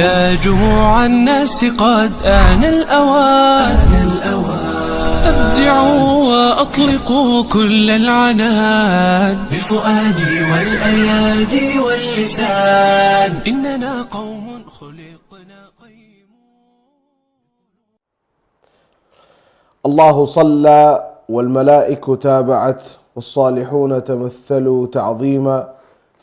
يا جموع الناس قد آن الأوان أبدعوا وأطلقوا كل العنان بالفؤاد والأيادي واللسان إننا قوم خلقنا قيم. الله صلى والملائكة تابعت والصالحون تمثلوا تعظيما،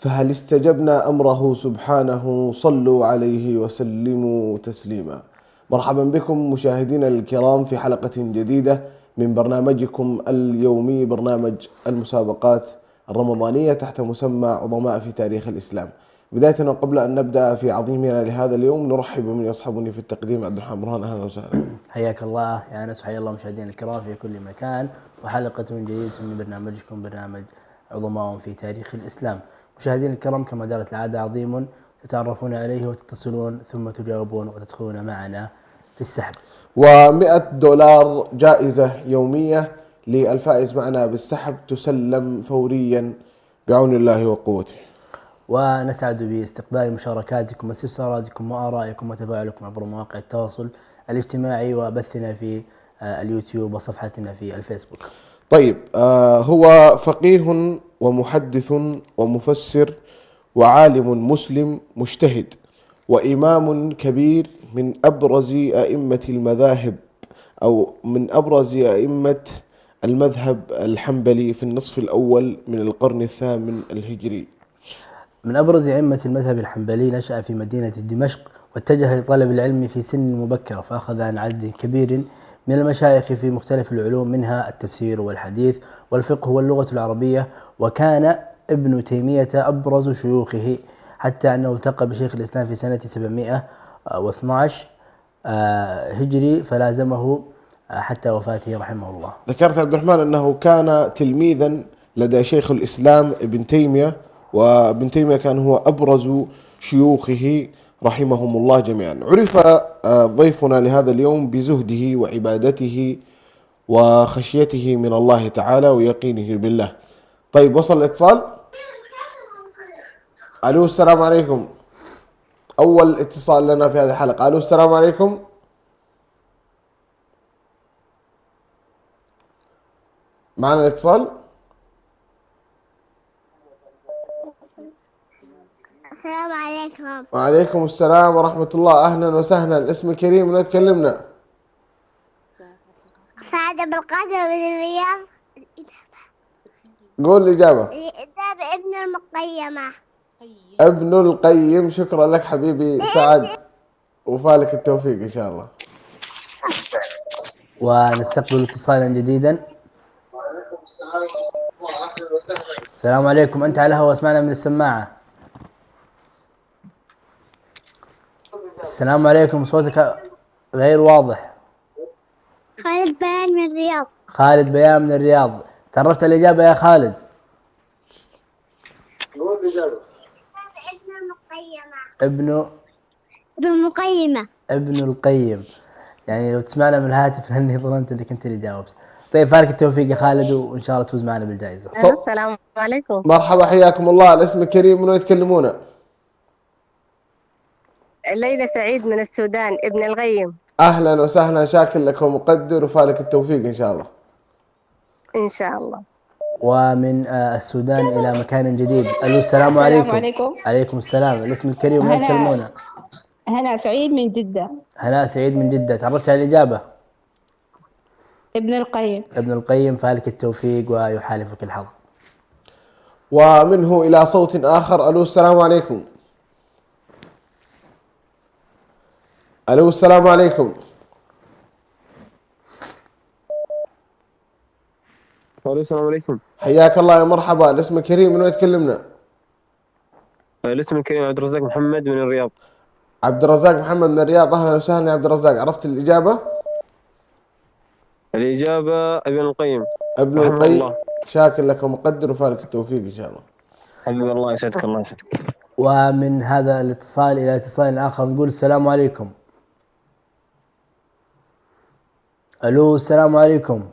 فهل استجبنا أمره سبحانه صلوا عليه وسلموا تسليما. مرحبا بكم مشاهدينا الكرام في حلقة جديدة من برنامجكم اليومي، برنامج المسابقات الرمضانية تحت مسمى عظماء في تاريخ الإسلام. بداية وقبل أن نبدأ في عظيمنا لهذا اليوم نرحب بمن يصحبني في التقديم عبد الرحمن برهان. أهلا وسهلا. حياك الله يا أنس، وحيا الله مشاهدينا الكرام في كل مكان، وحلقة من جديدة من برنامجكم برنامج عظماء في تاريخ الإسلام. مشاهدينا الكرام، كما دارت العادة عظيم تتعرفون عليه وتتصلون ثم تجاوبون وتدخلون معنا في السحب. $100 جائزة يومية للفائز معنا بالسحب تسلم فوريا بعون الله وقوته. ونسعد باستقبال مشاركاتكم واستفساراتكم وآرائكم وتفاعلكم عبر مواقع التواصل الاجتماعي وبثنا في اليوتيوب وصفحتنا في الفيسبوك. طيب، هو فقيه ومحدث ومفسر وعالم مسلم مجتهد وإمام كبير من أبرز أئمة المذاهب أو من أبرز أئمة المذهب الحنبلي في النصف الأول من القرن الثامن الهجري. من أبرز أئمة المذهب الحنبلي، نشأ في مدينة دمشق واتجه لطلب العلم في سن مبكرة، فأخذ عن عدد كبير من المشايخ في مختلف العلوم، منها التفسير والحديث والفقه واللغة العربية. وكان ابن تيمية أبرز شيوخه، حتى أنه التقى بشيخ الإسلام في سنة 712 هجري، فلازمه حتى وفاته رحمه الله. ذكرت عبد الرحمن أنه كان تلميذا لدى شيخ الإسلام ابن تيمية، وابن تيمية كان هو أبرز شيوخه رحمهم الله جميعا. عرف ضيفنا لهذا اليوم بزهده وعبادته وخشيته من الله تعالى ويقينه بالله. طيب، وصل الاتصال. ألو، السلام عليكم. أول اتصال لنا في هذه الحلقة. ألو، السلام عليكم. معنا الاتصال. السلام عليكم. وعليكم السلام ورحمة الله. أهلا وسهلا. الاسم كريم، من تكلمنا؟ سعادة بالقادر من الرياض. قول الإجابة. الإجابة ابن المقيمة. ابن القيم. شكرا لك حبيبي سعد، وفالك التوفيق إن شاء الله. ونستقبل اتصالا جديدا. السلام عليكم، أنت على الهواء، اسمعنا من السماعة. السلام عليكم، صوتك غير واضح. خالد بيان من الرياض. خالد بيان من الرياض. تعرفت الإجابة يا خالد؟ قول الإجابة. ابن المقيمة. ابن المقيمة. ابن القيم. يعني لو تسمعنا من الهاتف لأني ظننت أنك أنت اللي جاوبت. طيب، فالك التوفيق يا خالد، وإن شاء الله تفوز معنا بالجائزة. السلام عليكم. مرحبا، حياكم الله. الاسم كريم، من يتكلمون؟ ليلى سعيد من السودان، ابن الغيم. أهلا وسهلا، شاكر لك ومقدر، وفالك التوفيق إن شاء الله. إن شاء الله. ومن السودان إلى مكان جديد. ألو، السلام عليكم. عليكم السلام. الاسم الكريم، من يتكلمون؟ هنا سعيد من جدة. هنا سعيد من جدة. تعرفت على الإجابة؟ ابن القيم. ابن القيم، فالك التوفيق ويحالفك الحظ. ومنه إلى صوت آخر. ألو، السلام عليكم. ألو، السلام عليكم. السلام عليكم. حياك الله يا مرحبا. الاسم كريم، من يتكلمنا؟ الاسم الكريم عبد الرزاق محمد من الرياض. عبد الرزاق محمد من الرياض. أهلا وسهلا يا عبد الرزاق. عرفت الإجابة؟ الإجابة ابن القيم. ابن القيم. شاكر لك ومقدر، وفالك التوفيق إن شاء الله. حبيبي الله يسعدك. الله يسعدك. ومن هذا الاتصال إلى اتصال آخر نقول السلام عليكم. ألو، السلام عليكم.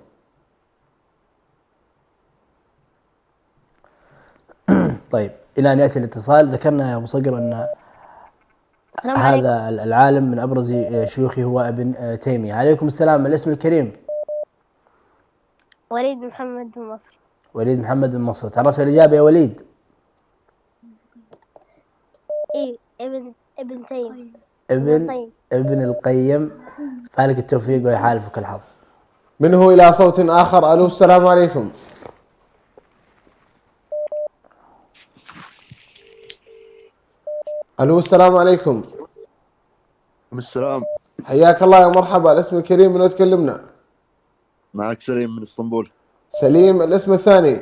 طيب، إلى أن يأتي الاتصال، ذكرنا يا أبو صقر أن السلام عليكم. هذا العالم من أبرز شيوخه هو ابن تيمية. عليكم السلام. الاسم الكريم؟ وليد محمد من مصر. وليد محمد بن مصر. تعرفت الإجابة يا وليد؟ إيه ابن تيم. ابن القيم. فالك التوفيق ويحالفك الحظ. منه إلى صوت آخر. ألو السلام عليكم. ألو السلام عليكم. السلام. حياك الله يا مرحبا. الاسم الكريم من تكلمنا؟ معك سليم من اسطنبول. سليم. الاسم الثاني؟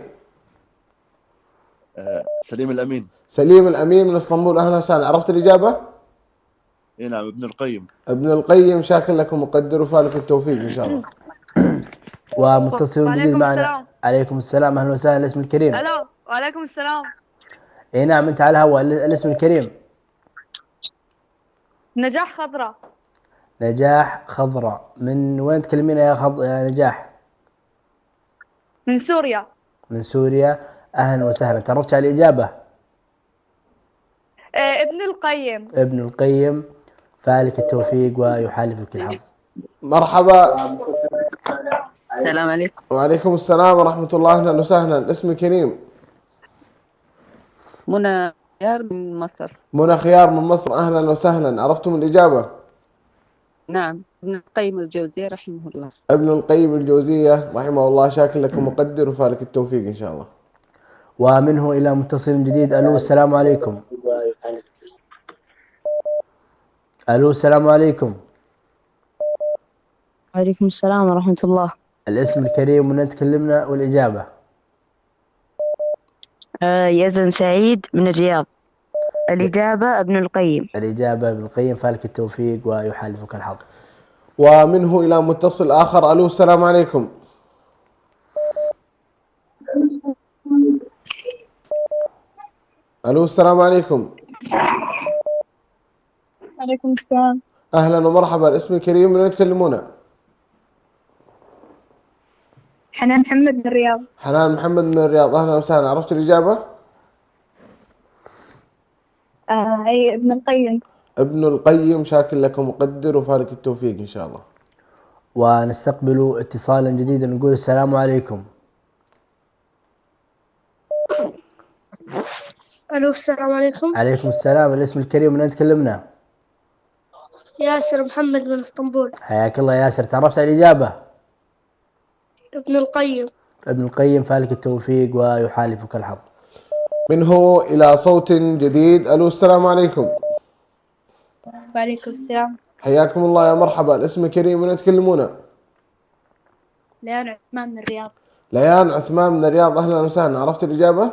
سليم الأمين. سليم الأمين من اسطنبول. أهلا وسهلا. عرفت الإجابة؟ اي نعم، ابن القيم. ابن القيم. شاكر لك ومقدر وفالك التوفيق إن شاء الله. ومتصل جديد معنا. عليكم السلام. أهلا وسهلا. الاسم الكريم؟ الو وعليكم السلام. اي نعم، انت على الهواء. الاسم الكريم؟ نجاح خضراء. نجاح خضراء. من وين تكلمين يا نجاح؟ من سوريا. من سوريا. اهلا وسهلا. تعرفت على الاجابه؟ ابن القيم. ابن القيم. فالك التوفيق ويحالفك الحظ. مرحبا. السلام عليكم. وعليكم السلام ورحمة الله. أهلا وسهلا. الاسم الكريم؟ منى خيار من مصر. منى خيار من مصر. أهلا وسهلا. عرفتم الإجابة؟ نعم، ابن القيم الجوزية رحمه الله. ابن القيم الجوزية رحمه الله. شاكر لك ومقدر وفالك التوفيق إن شاء الله. ومنه إلى متصل جديد. ألو السلام عليكم. ألو السلام عليكم. وعليكم السلام ورحمة الله. الاسم الكريم من تكلمنا والإجابة؟ يزن سعيد من الرياض. الإجابة ابن القيم. الإجابة ابن القيم. فالك التوفيق ويحالفك الحظ. ومنه إلى متصل آخر. ألو السلام عليكم. ألو السلام عليكم. وعليكم السلام. أهلا ومرحبا. الاسم الكريم من يتكلمون؟ حنان محمد من الرياض. حنان محمد من الرياض. أهلا وسهلا. عرفت الإجابة؟ أي ابن القيم. ابن القيم. شاكر لك ومقدر وفالك التوفيق إن شاء الله. ونستقبل اتصالا جديدا. نقول السلام عليكم. ألو السلام عليكم. عليكم السلام. الاسم الكريم من تكلمنا؟ ياسر محمد من اسطنبول. حياك الله ياسر. تعرفت على الإجابة؟ ابن القيم. ابن القيم. فالك التوفيق ويحالفك الحظ. منه إلى صوت جديد. ألو السلام عليكم. وعليكم السلام. حياكم الله يا مرحبا. الاسم الكريم من تكلمون؟ ليان عثمان من الرياض. ليان عثمان من الرياض. أهلا وسهلا. عرفت الإجابة؟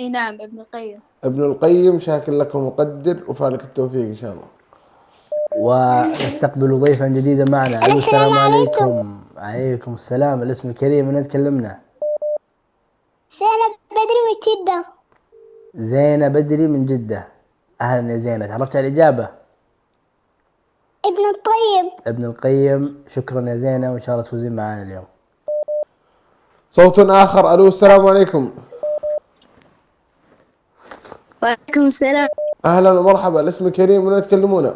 اي نعم، ابن القيم. ابن القيم. شاكر لك ومقدر وفالك التوفيق إن شاء الله. ونستقبل ضيفا جديدا معنا. ألو السلام عليكم. عليكم السلام. الاسم الكريم من تكلمنا؟ زينب بدري من جدة. زينة بدري من جدة. أهلا يا زينة. تعرفت على الإجابة؟ ابن القيم. ابن القيم. شكرا يا زينة، وإن شاء الله تفوزين معنا اليوم. صوت آخر. ألو السلام عليكم. وعليكم السلام. أهلا ومرحبا. الاسم الكريم من يتكلمون؟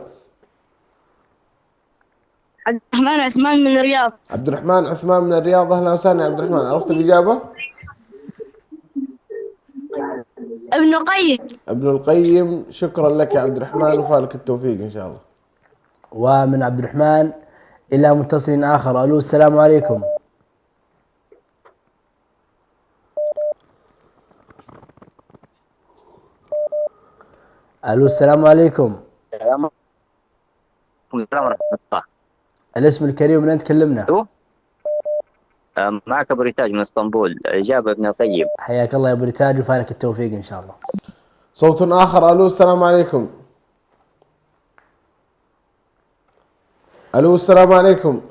عبد الرحمن عثمان من الرياض. عبد الرحمن عثمان من الرياض. أهلا وسهلا يا عبد الرحمن. عرفت الإجابة؟ ابن القيم. ابن القيم. شكرا لك يا عبد الرحمن وفالك التوفيق إن شاء الله. ومن عبد الرحمن إلى متصل آخر. ألو السلام عليكم. ألو السلام عليكم. السلام ورحمة الله. الاسم الكريم من أين تكلمنا؟ معك أبو ريتاج من اسطنبول. الإجابة ابن القيم. حياك الله يا أبو ريتاج وفالك التوفيق إن شاء الله. صوت آخر. ألو السلام عليكم. ألو السلام عليكم.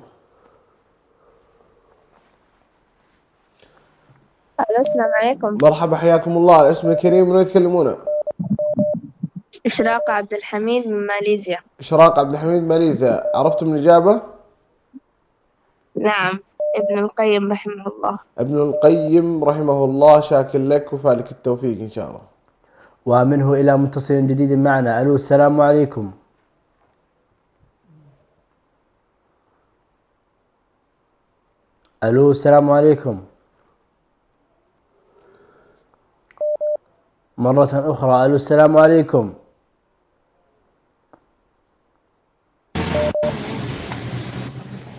ألو السلام عليكم. مرحبا. حياكم الله. الاسم الكريم من يتكلمون؟ إشراق عبد الحميد من ماليزيا. إشراق عبد الحميد ماليزيا. عرفتم الإجابة؟ نعم، ابن القيم رحمه الله. ابن القيم رحمه الله. شاكر لك وفالك التوفيق إن شاء الله. ومنه إلى متصل جديد معنا. ألو السلام عليكم. ألو السلام عليكم. مرة أخرى. ألو السلام عليكم.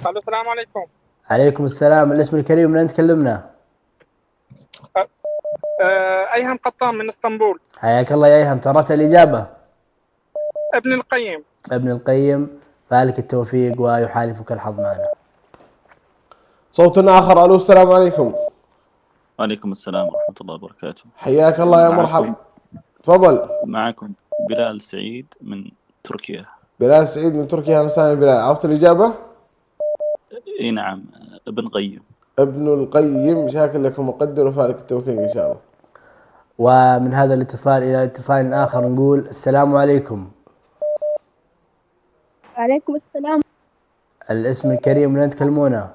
الو السلام عليكم. عليكم السلام. الاسم الكريم، من أين تكلمنا؟ ايهم قطان من اسطنبول. حياك الله يا أيهم. تعرفت الإجابة؟ ابن القيم. ابن القيم، فالك التوفيق ويحالفك الحظ معنا. صوت آخر. ألو السلام عليكم. وعليكم السلام ورحمة الله وبركاته. حياك الله يا مرحبا. تفضل. معكم بلال سعيد من تركيا. بلال سعيد من تركيا. أهلا وسهلا بلال. عرفت الإجابة؟ اي نعم، ابن قيم. ابن القيم، شاكر لك ومقدر وفالك التوفيق إن شاء الله. ومن هذا الاتصال إلى اتصال آخر نقول السلام عليكم. وعليكم السلام. الاسم الكريم، من أين تكلمونا؟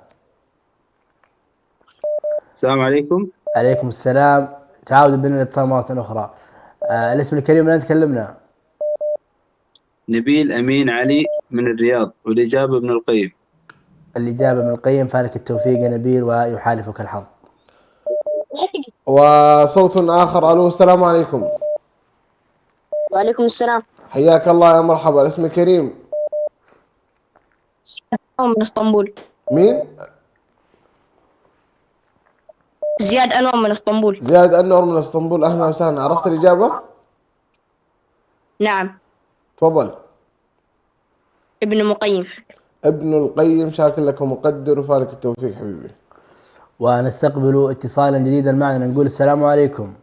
السلام عليكم. عليكم السلام. تعاود بنا الاتصال مرة أخرى. الاسم الكريم، من أين تكلمنا؟ نبيل أمين علي من الرياض، والإجابة ابن القيم. الإجابة ابن القيم، فالك التوفيق يا نبيل ويحالفك الحظ. وصوت آخر. ألو السلام عليكم. وعليكم السلام. حياك الله يا مرحبا. الاسم الكريم. من اسطنبول. مين؟ زياد أنور من اسطنبول. زياد أنور من اسطنبول. أهلا وسهلا. عرفت الإجابة؟ نعم. تفضل. ابن مقيم. ابن القيم، شاكر لك ومقدر وفالك التوفيق حبيبي. ونستقبل اتصالا جديدا معنا. نقول السلام عليكم.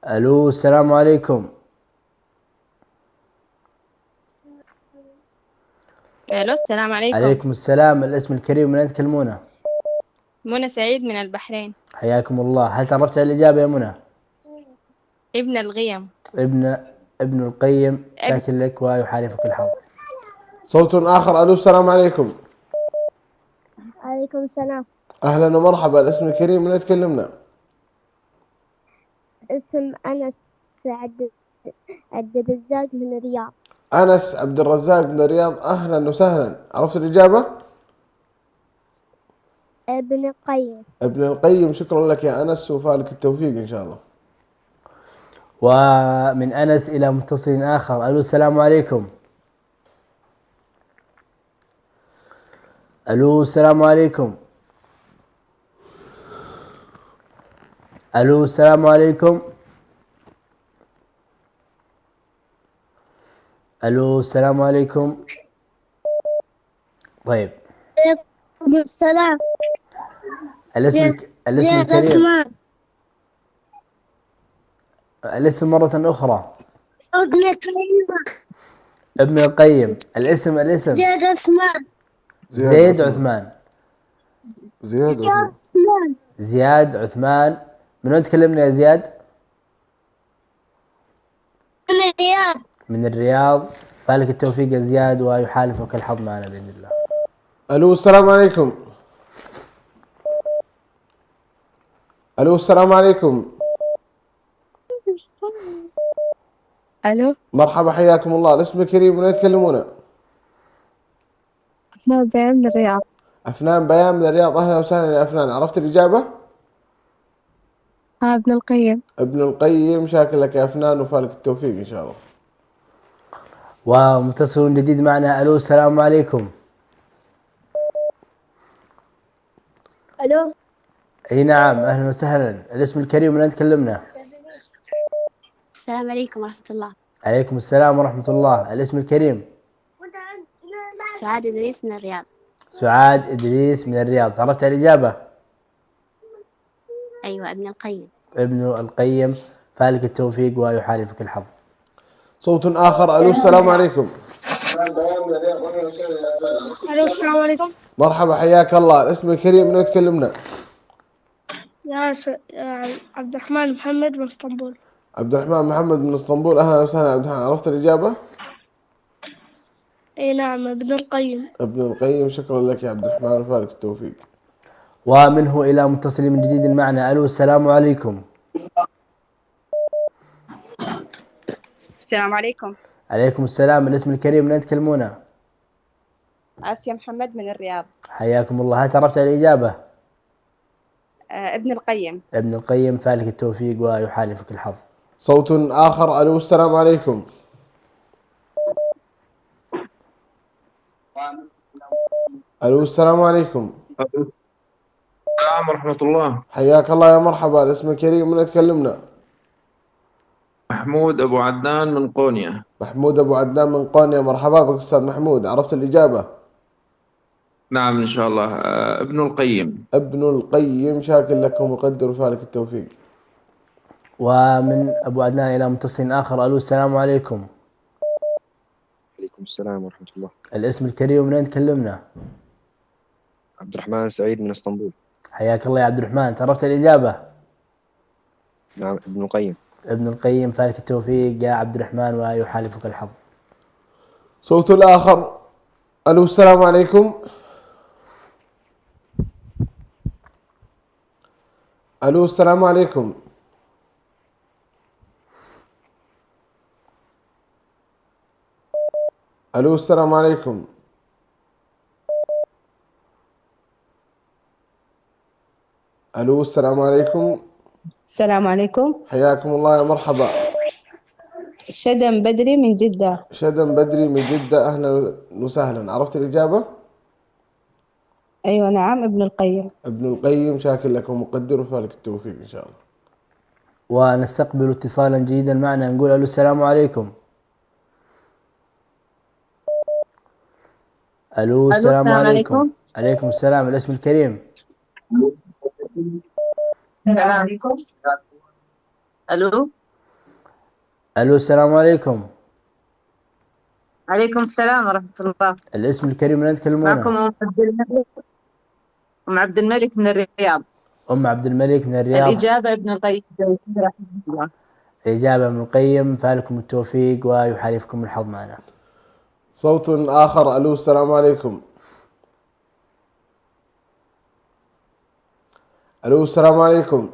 ألو السلام عليكم. الو السلام عليكم. عليكم السلام. الاسم الكريم، من أين تكلمونا؟ منى سعيد من البحرين. حياكم الله. هل تعرفت على الإجابة يا منى؟ ابن القيم. ابن القيم، شاكر لك ويحالفك الحظ. صوت آخر. ألو السلام عليكم. عليكم السلام. أهلا ومرحبا. الاسم الكريم، من أين تكلمنا؟ اسم أنس عبد الرزاق من الرياض. أنس عبد الرزاق من الرياض. أهلا وسهلا. عرفت الإجابة؟ ابن القيم. ابن القيم، شكرا لك يا أنس وفالك التوفيق إن شاء الله. ومن أنس إلى متصل آخر. ألو السلام عليكم. ألو السلام عليكم. ألو السلام عليكم. ألو السلام عليكم. طيب. عليكم السلام. الاسم الكريم. الاسم مرة أخرى. ابن القيم. ابن القيم. الاسم زياد عثمان. زيد عثمان. زياد عثمان. زياد عثمان. من وين تكلمنا يا زياد؟ من الرياض. من الرياض. فالك التوفيق يا زياد ويحالفك الحظ معنا بإذن الله. ألو السلام عليكم. ألو السلام عليكم. الو. مرحبا، حياكم الله. الاسم الكريم، من وين تكلمونا؟ أفنان بيان من الرياض. أفنان بيان من الرياض. أهلا وسهلا يا أفنان. عرفت الإجابة؟ ابن القيم. ابن القيم، شاكر لك يا أفنان وفالك التوفيق إن شاء الله. ومتصل جديد معنا. ألو السلام عليكم. ألو. اي نعم، اهلا وسهلا. الاسم الكريم، من أين تكلمنا؟ السلام عليكم ورحمة الله. عليكم السلام ورحمة الله. الاسم الكريم. سعاد إدريس من الرياض. سعاد إدريس من الرياض. تعرفت على الإجابة؟ أيوة، ابن القيم. ابن القيم، فالك التوفيق ويحالفك الحظ. صوت آخر. ألو السلام عليكم. ألو السلام عليكم. مرحبا، حياك الله. الاسم الكريم، من وين تكلمنا؟ يا عبد الرحمن محمد من اسطنبول. عبد الرحمن محمد من اسطنبول. أهلا وسهلا عبد الرحمن. عرفت الإجابة؟ اي نعم، ابن القيم. ابن القيم، شكرا لك يا عبد الرحمن وفالك التوفيق. ومنه إلى متصل من جديد معنا. ألو السلام عليكم. السلام عليكم. عليكم السلام. الاسم الكريم من تكلمونه؟ آسيا محمد من الرياض. حياكم الله. هل تعرفت الإجابة؟ ابن القيم. ابن القيم، فالك التوفيق ويحالفك الحظ. صوت آخر. ألو السلام عليكم. ألو السلام عليكم. السلام ورحمة الله. حياك الله يا مرحبا. الاسم الكريم من تكلمنا؟ محمود أبو عدنان من قونيا. محمود أبو عدنان من قونيا. مرحبا بك أستاذ محمود. عرفت الإجابة؟ نعم إن شاء الله. ابن القيم. ابن القيم، شاكر لك ومقدر وفالك التوفيق. ومن أبو عدنان إلى متصل آخر. ألو السلام عليكم. عليكم السلام ورحمة الله. الاسم الكريم من تكلمنا؟ عبد الرحمن سعيد من اسطنبول. حياك الله يا عبد الرحمن. تعرفت الإجابة؟ نعم ابن القيم. ابن القيم، فالك التوفيق يا عبد الرحمن ويحالفك الحظ. صوت الآخر. ألو السلام عليكم. ألو السلام عليكم. ألو السلام عليكم. ألو السلام عليكم. السلام عليكم. حياكم الله يا مرحبا. شدن بدري من جدة. شدن بدري من جدة. أهلا وسهلا. عرفت الإجابة؟ أيوة نعم ابن القيم. ابن القيم، شاكر لك ومقدر وفالك التوفيق إن شاء الله. ونستقبل اتصالا جديدا معنا. نقول ألو السلام عليكم. ألو السلام عليكم. عليكم السلام. الاسم الكريم؟ السلام عليكم. ألو. ألو السلام عليكم. عليكم السلام ورحمة الله. الاسم الكريم من تكلمونه؟ معكم أم عبد الملك. أم عبد الملك من الرياض. أم عبد الملك من الرياض. الإجابة ابن القيم رحمه الله. الإجابة ابن القيم، فالكم التوفيق ويحالفكم الحظ معنا. صوت آخر. ألو السلام عليكم. ألو السلام عليكم.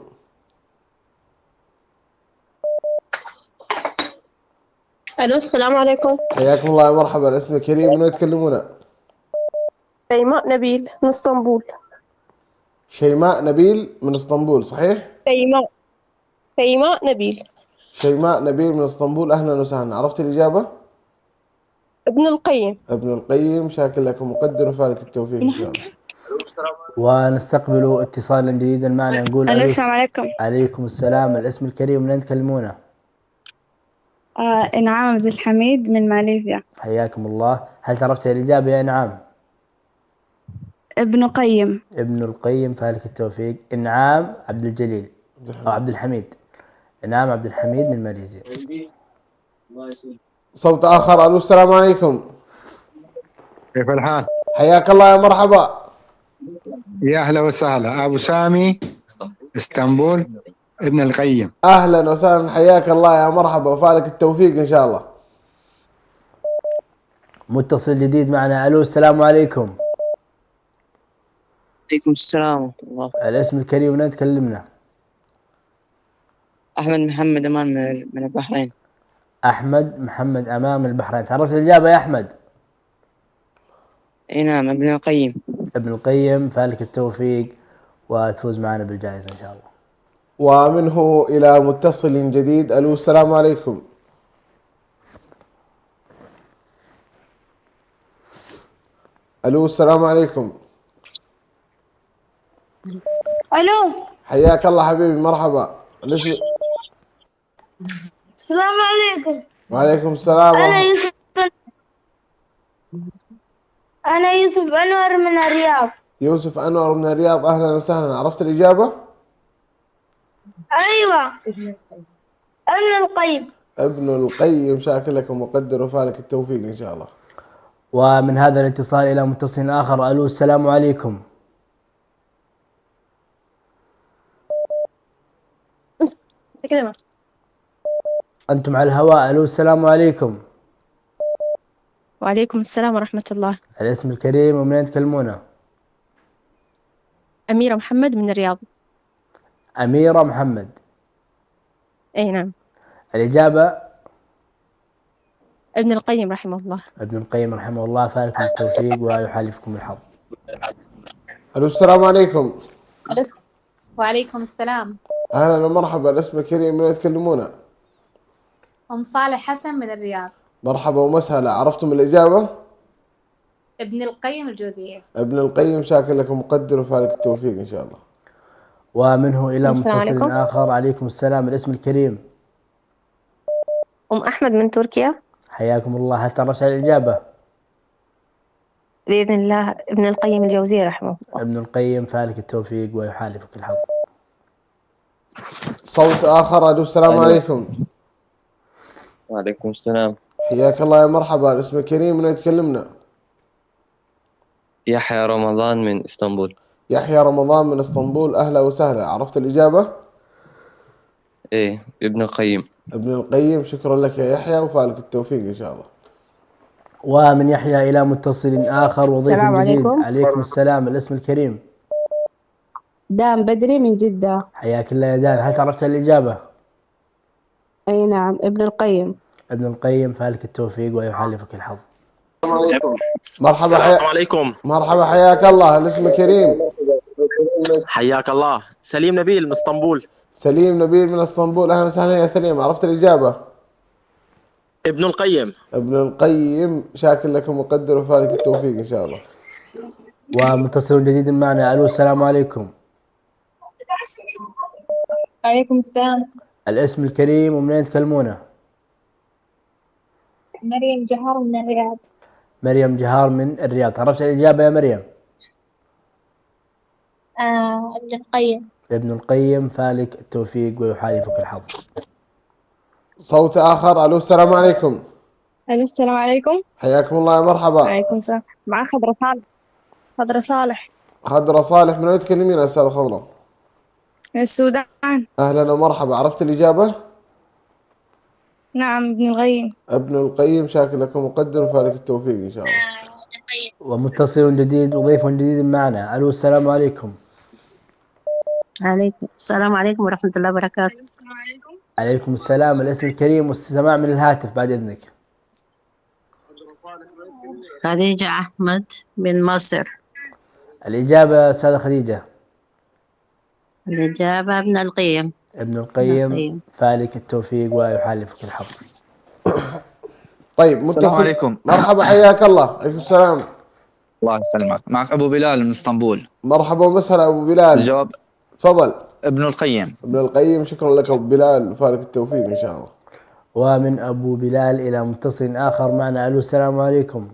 ألو السلام عليكم. حياكم الله يا مرحبا. الاسم الكريم من يتكلمون؟ شيماء نبيل من اسطنبول. شيماء نبيل من اسطنبول، صحيح؟ شيماء نبيل. شيماء نبيل من اسطنبول. أهلا وسهلا. عرفت الإجابة؟ ابن القيم. ابن القيم، شاكر لك ومقدر وفالك التوفيق إن شاء الله. ونستقبل اتصالا جديدا معنا. نقول السلام عليكم. عليكم السلام. الاسم الكريم من تكلمونه؟ إنعام عبد الحميد من ماليزيا. حياكم الله. هل تعرفت الإجابة يا إنعام؟ ابن قيم. ابن القيم، فالك التوفيق. إنعام عبد الجليل أو عبد الحميد. إنعام عبد الحميد من ماليزيا. صوت آخر. ألو السلام عليكم. كيف الحال؟ حياك الله يا مرحبا. يا أهلا وسهلا. أبو سامي اسطنبول ابن القيم. أهلا وسهلا. حياك الله يا مرحبا وفالك التوفيق إن شاء الله. متصل جديد معنا. ألو السلام عليكم. عليكم السلام ورحمة الله. الاسم الكريم من تكلمنا؟ أحمد محمد أمان من البحرين. أحمد محمد أمان من البحرين. تعرفت الإجابة يا أحمد؟ أي نعم ابن القيم. ابن القيم، فالك التوفيق وتفوز معنا بالجائزة إن شاء الله. ومنه إلى متصل جديد. ألو السلام عليكم. ألو السلام عليكم. ألو. حياك الله حبيبي. مرحبا. الاسم؟ السلام عليكم. وعليكم السلام. أنا يوسف أنور من الرياض. يوسف أنور من الرياض. أهلا وسهلا. عرفت الإجابة؟ أيوة ابن القيم. ابن القيم، شاكر لك ومقدر وفالك التوفيق إن شاء الله. ومن هذا الاتصال إلى متصل آخر. ألو السلام عليكم. أنتم على الهواء. ألو السلام عليكم. وعليكم السلام ورحمة الله. الاسم الكريم ومن تكلمونه؟ أميرة محمد من الرياض. أميرة محمد. أي نعم. الإجابة؟ ابن القيم رحمه الله. ابن القيم رحمه الله، فالكم التوفيق ويحالفكم الحظ. الو السلام عليكم. وعليكم السلام. اهلا ومرحبا، الاسم كريم، من يتكلمون؟ أم صالح حسن من الرياض. مرحبا ومسهلا. عرفتم الإجابة؟ ابن القيم الجوزية. ابن القيم، شاكر لكم مقدر وفالك التوفيق إن شاء الله. ومنه إلى السلام متصل عليكم. آخر. عليكم السلام، الاسم الكريم. أم أحمد من تركيا. حياكم الله، هل تعرفت على الإجابة؟ بإذن الله ابن القيم الجوزية رحمه الله. ابن القيم، فالك التوفيق ويحالفك الحظ. صوت آخر. ألو السلام عليكم. وعليكم السلام. حياك الله يا مرحبا، الاسم كريم، من يتكلمنا؟ يحيى رمضان من اسطنبول. يحيى رمضان من اسطنبول، أهلا وسهلا. عرفت الإجابة؟ ايه، ابن القيم. ابن القيم، شكرا لك يا يحيى وفالك التوفيق إن شاء الله. ومن يحيى إلى متصل آخر وضيف السلام جديد. عليكم. عليكم السلام، الاسم الكريم. دام بدري من جدة. حياك الله يا دان، هل تعرفت على الإجابة؟ أي نعم، ابن القيم. ابن القيم، فالك التوفيق ويحالفك الحظ. مرحبا. السلام عليكم. مرحبا، حياك الله، الاسم كريم. حياك الله. سليم نبيل من اسطنبول. سليم نبيل من اسطنبول، أهلا وسهلا يا سليم. عرفت الإجابة؟ ابن القيم. ابن القيم، شاكر لكم مقدر وفالك التوفيق إن شاء الله. ومتصل جديد معنا. ألو السلام عليكم. وعليكم السلام. الاسم الكريم ومنين تكلمونه؟ مريم جهار من الرياض. مريم جهار من الرياض. عرفت الإجابة يا مريم؟ ابن القيم. ابن القيم، فالك التوفيق ويحالفك الحظ. صوت آخر. ألو السلام عليكم. السلام عليكم. حياكم الله يا مرحبا. وعليكم السلام. مع خضرة صالح. خضرة صالح خضرة صالح، من وين تكلمين يا أستاذ خضرة؟ من السودان. أهلا ومرحبا. عرفت الإجابة؟ نعم، ابن القيم. ابن القيم، شاكر لكم مقدر وفالك التوفيق إن شاء الله. ومتصل جديد وضيف جديد معنا. ألو السلام عليكم. عليكم السلام عليكم ورحمة الله وبركاته. عليكم السلام، الاسم الكريم والسماع من الهاتف بعد إذنك. خديجة أحمد من مصر. الإجابة أستاذة خديجة. الإجابة ابن القيم. ابن القيم، فالك التوفيق ويحالفك الحظ. طيب متصل. السلام عليكم. مرحبا، حياك الله. عليكم السلام. الله يسلمك. معك أبو بلال من اسطنبول. مرحبا ومسهلا أبو بلال. الجواب تفضل. ابن القيم. ابن القيم، شكرا لك أبو بلال وفالك التوفيق إن شاء الله. ومن أبو بلال إلى متصل آخر معنا. ألو السلام عليكم.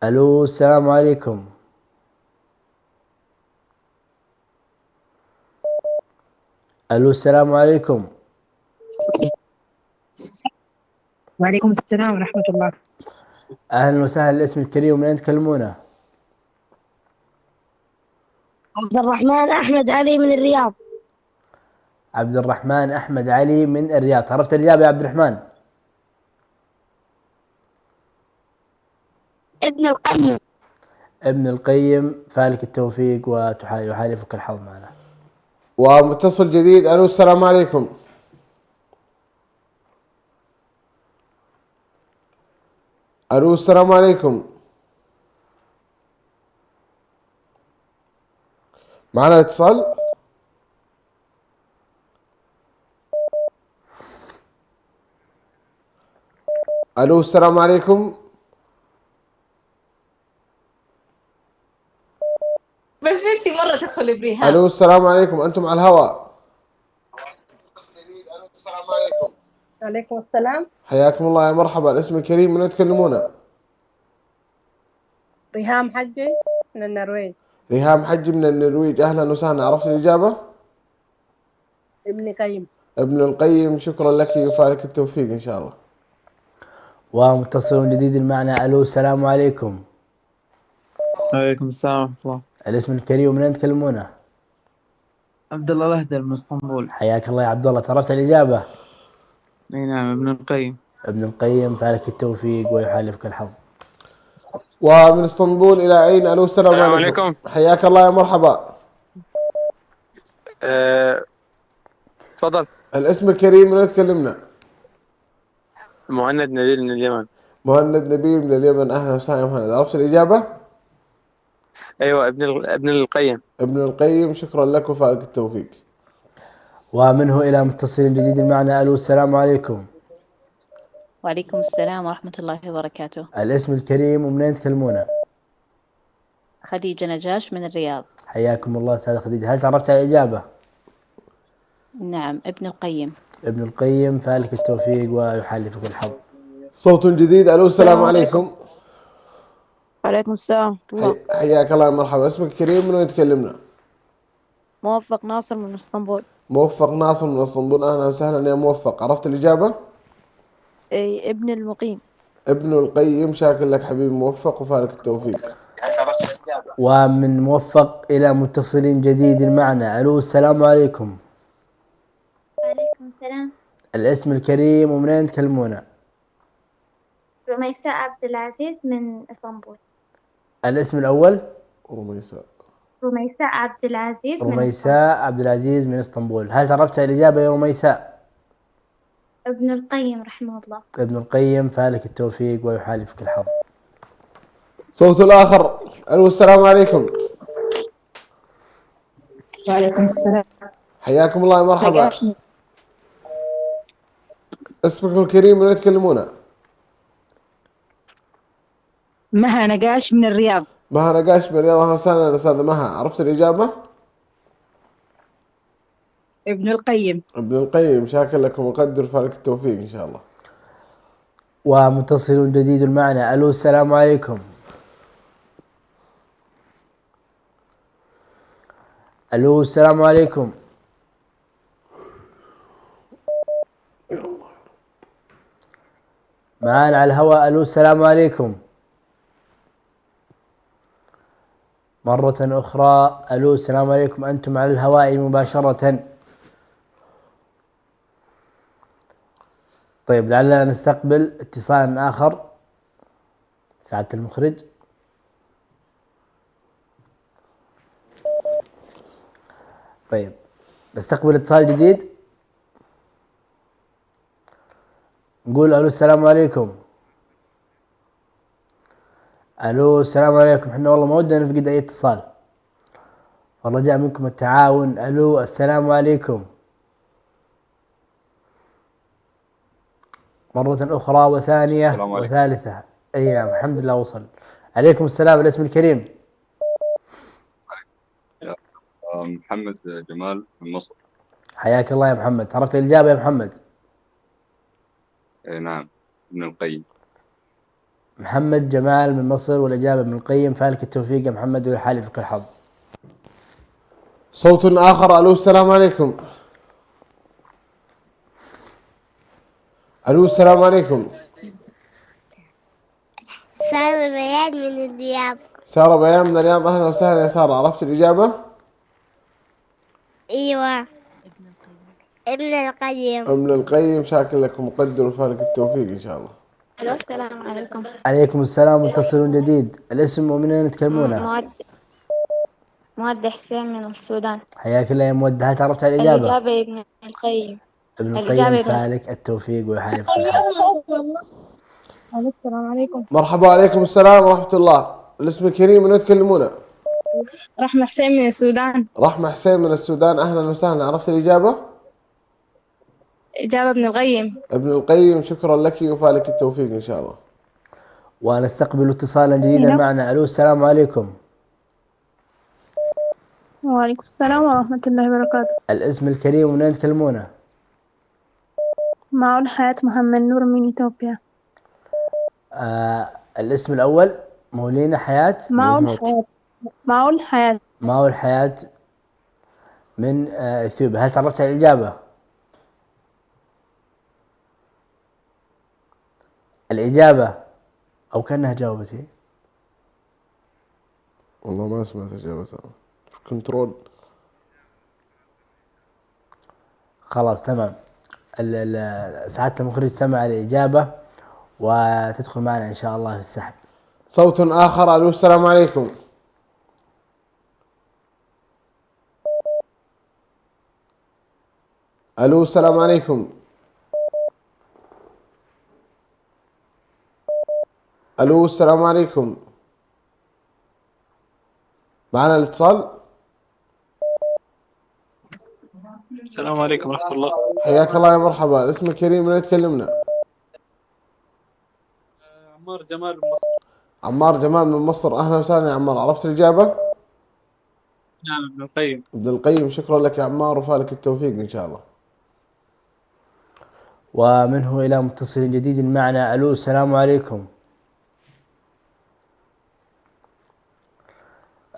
ألو السلام عليكم. ألو السلام عليكم. وعليكم السلام ورحمة الله. أهلا وسهلا، الاسم الكريم ومن أين تكلمونه؟ عبد الرحمن أحمد علي من الرياض. عبد الرحمن أحمد علي من الرياض. عرفت الإجابة يا عبد الرحمن؟ ابن القيم. ابن القيم، فالك التوفيق ويحالفك الحظ معنا. ومتصل جديد. ألو السلام عليكم. ألو السلام عليكم. معنا اتصال. ألو السلام عليكم. بس انت مرة تدخلي بريهام. ألو السلام عليكم، أنتم على الهواء. عليكم السلام. حياكم الله يا مرحبا، الاسم الكريم، من يتكلمون؟ ريهام حجي من النرويج. ريهام حجي من النرويج، أهلا وسهلا. عرفت الإجابة؟ ابن قيم. ابن القيم، شكرا لك وفالك التوفيق إن شاء الله. ومتصل جديد معنا. ألو السلام عليكم. وعليكم السلام ورحمة الله. الاسم الكريم ومن أين تكلمونه؟ عبد الله الأهدل من اسطنبول. حياك الله يا عبد الله. عرفت الإجابة؟ اي نعم، ابن القيم. ابن القيم، فالك التوفيق ويحالفك الحظ. ومن اسطنبول إلى أين؟ ألو السلام عليكم. حياك الله يا مرحبا. تفضل. الاسم الكريم من تكلمنا؟ مهند نبيل من اليمن. مهند نبيل من اليمن، أهلا وسهلا يا مهند. عرفت الإجابة؟ أيوة، ابن القيم. ابن القيم، شكرا لك وفالك التوفيق. ومنه إلى متصل جديد معنا. ألو السلام عليكم. وعليكم السلام ورحمة الله وبركاته. الاسم الكريم ومنين تكلمونا؟ خديجة نجاش من الرياض. حياكم الله أستاذة خديجة. هل تعرفت على الإجابة؟ نعم، ابن القيم. ابن القيم، فالك التوفيق ويحالفك الحظ. صوت جديد. ألو السلام عليكم. وعليكم السلام ورحمة الله. حياك الله، مرحبا. اسمك الكريم من وين تكلمنا؟ موفق ناصر من اسطنبول. موفق ناصر من اسطنبول، أهلا وسهلا يا موفق. عرفت الإجابة؟ أي ابن المقيم. ابن القيم، شاكر لك حبيبي موفق وفالك التوفيق. ومن موفق إلى متصل جديد معنا. ألو السلام عليكم. وعليكم السلام. الاسم الكريم ومنين تكلمونا؟ رميساء عبد العزيز من اسطنبول. الاسم الأول؟ رميساء. رميساء عبد العزيز من رميساء عبد العزيز من اسطنبول. هل تعرفت الإجابة يا رميساء؟ ابن القيم رحمه الله. ابن القيم، فالك التوفيق ويحالفك الحظ. صوت الآخر. ألو السلام عليكم. وعليكم السلام. حياكم الله، مرحبا. اسمكم الكريم من وين تكلمونا؟ مها نقاش من الرياض. مها نقاش من الرياض، أهلا وسهلا أستاذة مها. عرفت الإجابة؟ ابن القيم. ابن القيم، شاكر لك ومقدر، فالك التوفيق إن شاء الله. ومتصل جديد معنا. ألو السلام عليكم. ألو السلام عليكم. معانا على الهواء. ألو السلام عليكم. مرة أخرى. ألو السلام عليكم. أنتم على الهواء مباشرة. طيب، لعلنا نستقبل اتصال آخر. سعادة المخرج. طيب، نستقبل اتصال جديد. نقول ألو السلام عليكم. ألو السلام عليكم. احنا والله ما ودنا نفقد أي اتصال، فالرجاء منكم التعاون. ألو السلام عليكم. مرة أخرى وثانية وثالثة. أي نعم، الحمد لله وصل. عليكم السلام. الاسم الكريم؟ محمد جمال من مصر. حياك الله يا محمد. عرفت الإجابة يا محمد؟ نعم، ابن القيم. محمد جمال من مصر، والإجابة ابن القيم. فالك التوفيق يا محمد ويحالفك الحظ. صوت آخر. ألو السلام عليكم. ألو السلام عليكم. سارة بيان من الرياض. سارة بيان من الرياض، أهلا وسهلا يا سارة. عرفت الإجابة؟ ايوه، ابن القيم. ابن القيم، شاكر لك ومقدر وفالك التوفيق إن شاء الله. الو السلام عليكم. عليكم السلام. متصل جديد. الاسم ومن تكلمونه؟ مودة حسين من السودان. حياك الله يا مودة. هل تعرفت على الإجابة؟ الإجابة ابن القيم. ابن القيم، فالك التوفيق ويحالفك الحظ. السلام عليكم. مرحبا. عليكم السلام ورحمة الله. الاسم الكريم من وين تكلمونا؟ رحمة حسين من السودان. رحمة حسين من السودان، أهلا وسهلا. عرفت الإجابة؟ إجابة ابن القيم. ابن القيم، شكرا لك وفالك التوفيق إن شاء الله. ونستقبل اتصالا جديدا معنا. ألو السلام عليكم. وعليكم السلام ورحمة الله وبركاته. الاسم الكريم ومن تكلمونه؟ معول حياة محمد نور من إثيوبيا. الاسم الأول؟ مولينا حياة. معول حياة. معول حياة. معول حياة من إثيوبيا. هل تعرفت على الإجابة؟ الإجابة أو كأنها جاوبتي. والله ما سمعت إجابتها. كنترول. خلاص تمام. سعادة المخرج سمع الإجابة وتدخل معنا إن شاء الله في السحب. صوت آخر. ألو السلام عليكم. ألو السلام عليكم. ألو السلام عليكم. معنا الاتصال. السلام عليكم ورحمة الله. حياك الله يا مرحبا. اسمك كريم، من يتكلمنا؟ عمار جمال من مصر. عمار جمال من مصر، أهلا وسهلا يا عمار. عرفت الإجابة؟ نعم ابن القيم. ابن القيم. شكرا لك يا عمار وفالك التوفيق إن شاء الله. ومنه إلى متصل جديد معنا. ألو السلام عليكم.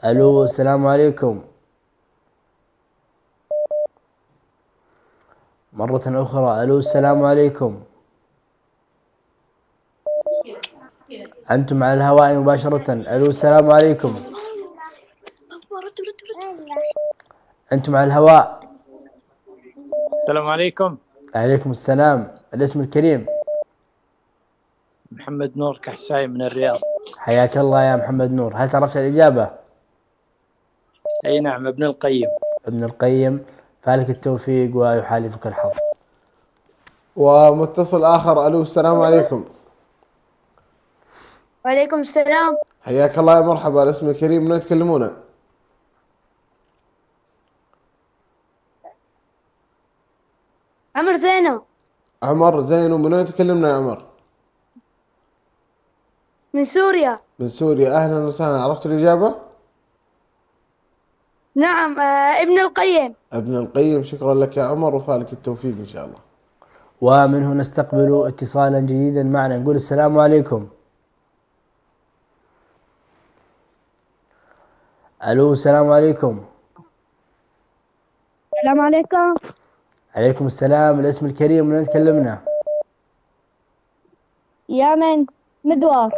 ألو السلام عليكم. مرة أخرى. ألو السلام عليكم. أنتم على الهواء مباشرة. ألو السلام عليكم. أنتم على الهواء. السلام عليكم. عليكم السلام. الاسم الكريم؟ محمد نور كحساي من الرياض. حياك الله يا محمد نور. هل تعرفت الإجابة؟ أي نعم، ابن القيم. ابن القيم، فالك التوفيق ويحالفك الحظ. ومتصل آخر. ألو السلام عليكم. وعليكم السلام. حياك الله يا مرحبا. الاسم الكريم، من يتكلمون؟ عمر زينو. عمر زينو. من وين تكلمنا يا عمر؟ من سوريا. من سوريا. أهلا وسهلا. عرفت الإجابة؟ نعم، ابن القيم. ابن القيم. شكرا لك يا عمر وفالك التوفيق إن شاء الله. ومنه نستقبل اتصالا جديدا معنا. نقول السلام عليكم. ألو السلام عليكم. السلام عليكم. عليكم السلام. الاسم الكريم، من تكلمنا؟ يمن مدوار.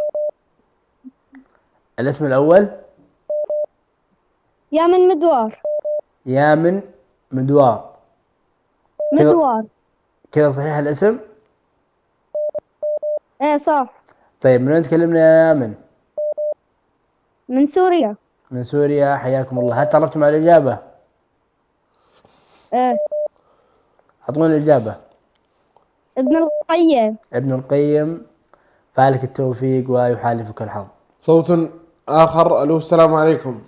الاسم الأول؟ يمن مدوار. يامن مدوار. مدوار. كذا صحيح الاسم؟ ايه صح. طيب من وين تكلمنا يا يامن؟ من سوريا. من سوريا. حياكم الله. هل تعرفتم على الإجابة؟ ايه. أعطونا الإجابة. ابن القيم. ابن القيم، فالك التوفيق ويحالفك الحظ. صوت آخر. ألو السلام عليكم.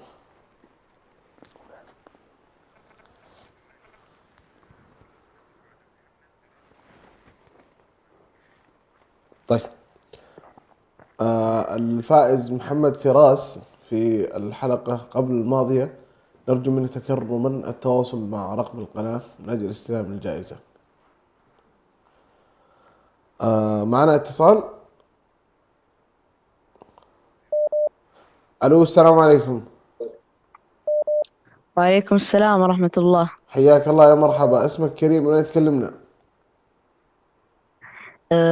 طيب، الفائز محمد فراس في الحلقة قبل الماضية، نرجو منه تكرما التواصل مع رقم القناة من أجل استلام الجائزة. معنا اتصال. ألو السلام عليكم. وعليكم السلام ورحمة الله. حياك الله يا مرحبا. اسمك كريم، من أين تكلمنا؟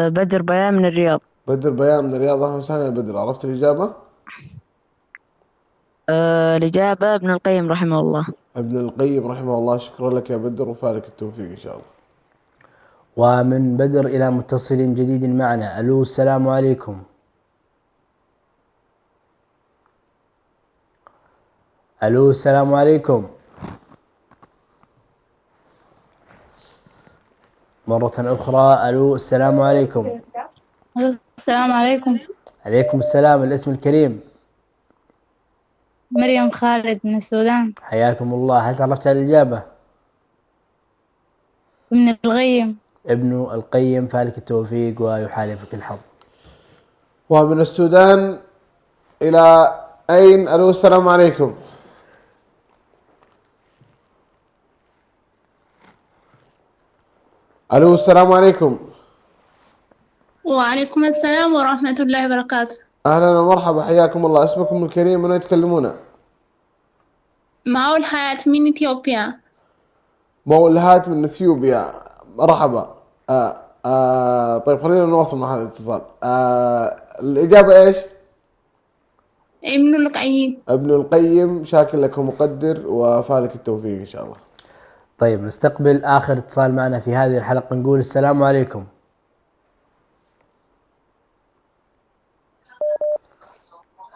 بدر بيان من الرياض. بدر بيان من الرياض. أهلا وسهلا يا بدر. عرفت الإجابة؟ الإجابة ابن القيم رحمه الله. ابن القيم رحمه الله. شكرا لك يا بدر وفالك التوفيق إن شاء الله. ومن بدر إلى متصل جديد معنا. ألو السلام عليكم. ألو السلام عليكم. مرة أخرى. ألو السلام عليكم. السلام عليكم. عليكم السلام. الاسم الكريم؟ مريم خالد من السودان. حياكم الله. هل تعرفت على الإجابة؟ ابن القيم. ابن القيم، فالك التوفيق ويحالفك الحظ. ومن السودان إلى أين؟ ألو السلام عليكم. ألو السلام عليكم. وعليكم السلام ورحمة الله وبركاته. أهلا ومرحبا. حياكم الله. اسمكم الكريم، من يتكلمون؟ معول حياة من إثيوبيا. مولهات من اثيوبيا. مرحبا. طيب خلينا نواصل مع هذا الاتصال. الإجابة إيش؟ ابن القيم. ابن القيم. شاكر لك ومقدر وفالك التوفيق إن شاء الله. طيب نستقبل آخر اتصال معنا في هذه الحلقة. نقول السلام عليكم.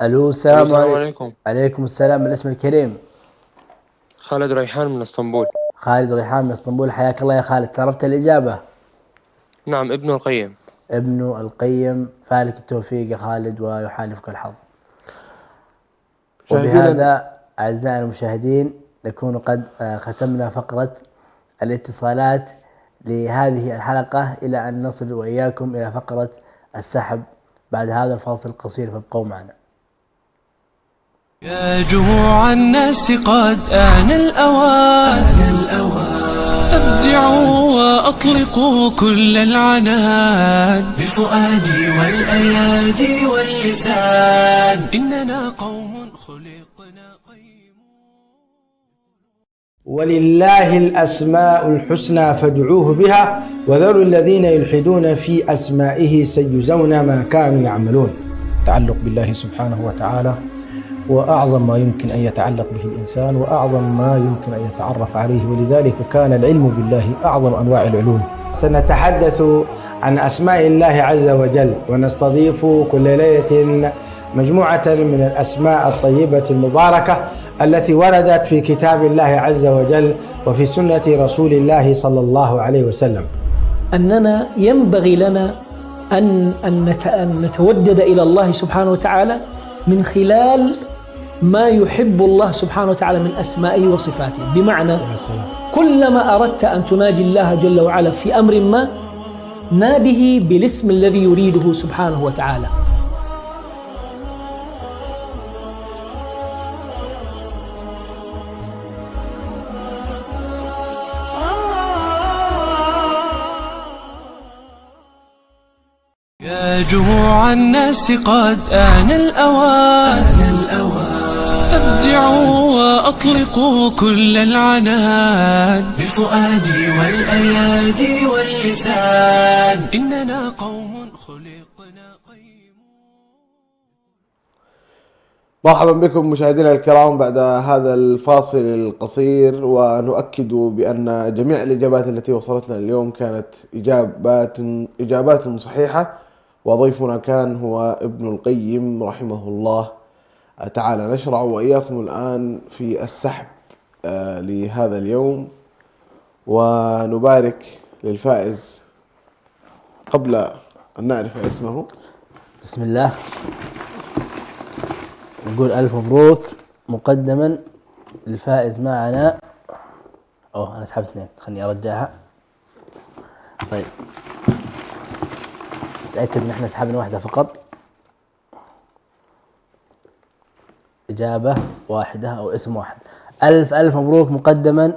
ألو السلام عليكم. عليكم السلام. الاسم الكريم؟ خالد ريحان من اسطنبول. خالد ريحان من اسطنبول. حياك الله يا خالد. عرفت الإجابة؟ نعم ابن القيم. ابن القيم. فالك التوفيق يا خالد ويحالفك الحظ. وبهذا أعزائي المشاهدين نكون قد ختمنا فقرة الاتصالات لهذه الحلقة، إلى أن نصل وإياكم إلى فقرة السحب بعد هذا الفاصل القصير، فابقوا معنا. يا جموع الناس قد آن الأوان أبدعوا وأطلقوا كل العنان بفؤادي والأيادي واللسان إننا قوم خلقنا قيم. ولله الأسماء الحسنى فادعوه بها وذروا الذين يلحدون في أسمائه سيجزون ما كانوا يعملون. التعلق بالله سبحانه وتعالى وأعظم ما يمكن أن يتعلق به الإنسان وأعظم ما يمكن أن يتعرف عليه، ولذلك كان العلم بالله أعظم أنواع العلوم. سنتحدث عن أسماء الله عز وجل، ونستضيف كل ليلة مجموعة من الأسماء الطيبة المباركة التي وردت في كتاب الله عز وجل وفي سنة رسول الله صلى الله عليه وسلم. أننا ينبغي لنا أن نتودد إلى الله سبحانه وتعالى من خلال ما يحب الله سبحانه وتعالى من أسمائه وصفاته. بمعنى كلما أردت أن تناجي الله جل وعلا في أمر ما ناده بالاسم الذي يريده سبحانه وتعالى. يا جموع الناس قد آن الأوان أبدعوا وأطلقوا كل العنان بفؤادي والأيادي واللسان إننا قوم خلقنا قيم. مرحبا بكم مشاهدينا الكرام بعد هذا الفاصل القصير، ونؤكد بأن جميع الإجابات التي وصلتنا اليوم كانت إجابات صحيحة، وضيفنا كان هو ابن القيم رحمه الله تعالى. نشرع وإياكم الآن في السحب لهذا اليوم، ونبارك للفائز قبل أن نعرف اسمه. بسم الله، نقول ألف مبروك مقدما للفائز معنا. أنا سحبت اثنين، خلني أرجعها. طيب تأكد إن إحنا سحبنا واحدة فقط، إجابة واحدة أو اسم واحد. ألف مبروك مقدما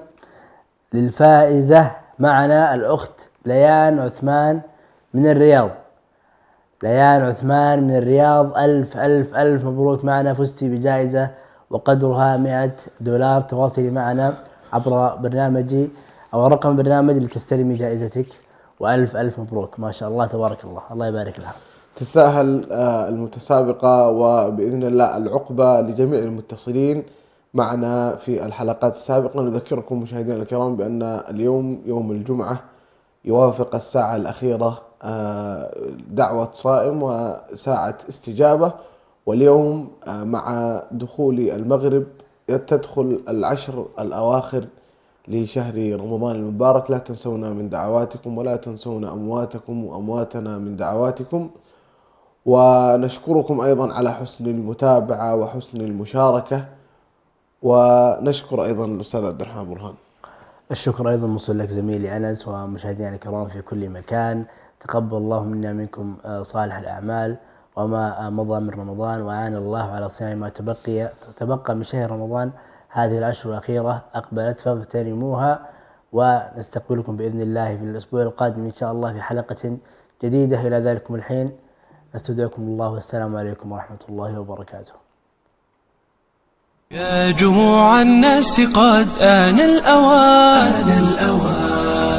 للفائزة معنا الأخت ليان عثمان من الرياض. ليان عثمان من الرياض، ألف مبروك معنا، فزتي بجائزة وقدرها $100. تواصلي معنا عبر برنامجي أو رقم برنامج لتستلمي جائزتك، وألف مبروك. ما شاء الله تبارك الله، الله يبارك لها. تستاهل المتسابقة، وبإذن الله العقبة لجميع المتصلين معنا في الحلقات السابقة. نذكركم مشاهدينا الكرام بأن اليوم يوم الجمعة يوافق الساعة الأخيرة دعوة صائم وساعة استجابة، واليوم مع دخول المغرب تدخل العشر الأواخر لشهر رمضان المبارك. لا تنسونا من دعواتكم، ولا تنسونا أمواتكم وأمواتنا من دعواتكم. ونشكركم أيضا على حسن المتابعة وحسن المشاركة، ونشكر أيضا الأستاذ عبد الرحمن برهان. الشكر أيضا موصول لك زميلي أنس ومشاهدينا الكرام في كل مكان. تقبل الله منا منكم صالح الأعمال وما مضى من رمضان، وأعان الله على صيام ما تبقى من شهر رمضان. هذه العشر الأخيرة أقبلت فاغتنموها، ونستقبلكم بإذن الله في الأسبوع القادم إن شاء الله في حلقة جديدة. إلى ذلكم الحين نستودعكم الله، والسلام عليكم ورحمة الله وبركاته. يا جموع الناس قد آن الأوان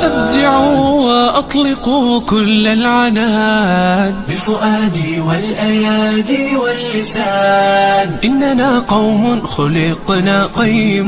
أبدعوا وأطلقوا كل العنان بفؤادي والأيادي واللسان إننا قوم خلقنا قيم.